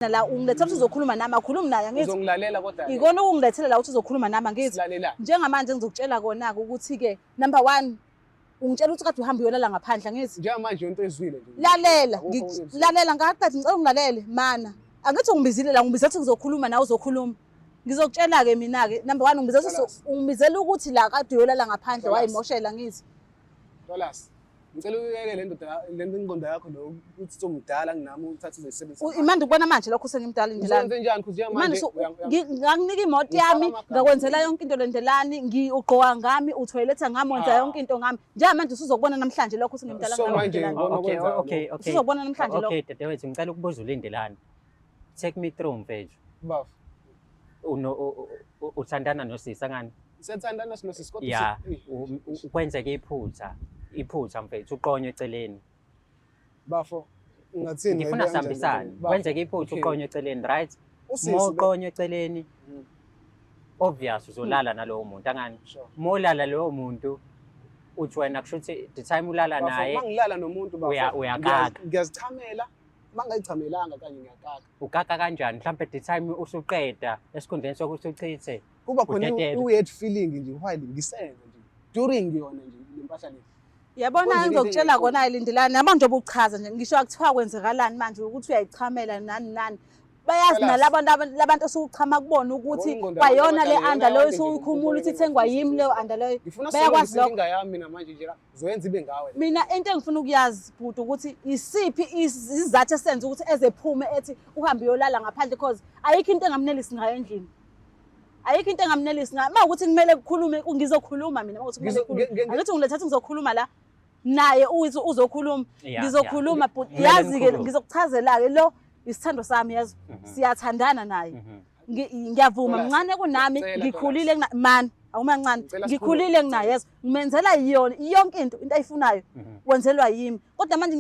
la ungilethela ukuthi uzokhuluma nami akhulumi naye angithi uzongilalela kodwa ikona ukungilethela la ukuthi uzokhuluma nami angithi silalela njengamanje ngizokutshela kona ukuthi ke number 1 ungitshela ukuthi kade uhamba uyolala ngaphandle angithi njengamanje into ezwile nje lalela lalela ngakade ngicela ungilalele mana angithi ungibizile la ngibizela ukuthi ngizokhuluma nawe uzokhuluma ngizokutshela ke mina ke number 1 ungibizela ukuthi la kade uyolala ngaphandle wayimoshela ngithi Dollars ngicela uyeke le ndoda le ngqondo yakho lo ukuthi somdala nginami uthathe izisebenzi imandi ubona manje lokho sengimdala indlela uzenze njani kuthi manje ngakunika imoto yami ngakwenzela yonke into lendelani ngigqoka ngami uthoyiletha ngami wenza yonke into ngami njengamanje usuzokubona namhlanje lokho sengimdala Okay. usuzokubona namhlanje lokho Okay dadewethu ngicela ukubuza ulindelani. Take me through mfethu. baf Uthandana nosisi ngani? siyathandana sinosisi kodwa Yeah, kwenzeke iphutha mfethu uqonyo eceleni. bafo ngathini Ngifuna sihambisane. Kwenzeke iphutha uqonyo eceleni, right? Moqonyo eceleni. Obvious uzolala nalowo muntu angani? Molala lowo muntu uthi wena kushuthi the time ulala naye mangilala nomuntu bafo uyakaka. ngiyazichamela mangayichamelanga kanye ngiyakaka Ukaka kanjani? Mhlawumbe the time usuqeda esikhundleni sokuthi uchithe kuba khona udedele. weird feeling nje while ngisenze nje during yona nje lempahla le yabona ngizokutshela kona ilindelani yabo nje obuchaza nje ngisho akuthiwa kwenzekalani manje ukuthi uyayichamela nani bayazi nalabantu osuchama kubona ukuthi kwayona le anda leyo usuyikhumula ukuthi ithengwa yimi leyo anda leyo bayakwazi lokho inga yami mina manje nje zoyenza ibe ngawe mina into engifuna ukuyazi bhuti ukuthi isiphi izizathu esenza ukuthi ezephume ethi uhambe uyolala ngaphandle because ayikho into engamnelisi ngayo endlini ayikho into engamnelisi ngayo mawukuthi kumele kukhulume ngizokhuluma mina mawukuthi kumele kukhulume angithi ngilethatha ngizokhuluma la naye uzokhuluma ngizokhuluma but yazi ke ngizokuchazela ke lo isithando sami yazi siyathandana naye ngiyavuma mncane kunami ngikhulile man awuma ncane ngikhulile kunaye yazi ngimenzela yona yonke into ayifunayo wenzelwa yimi kodwa manje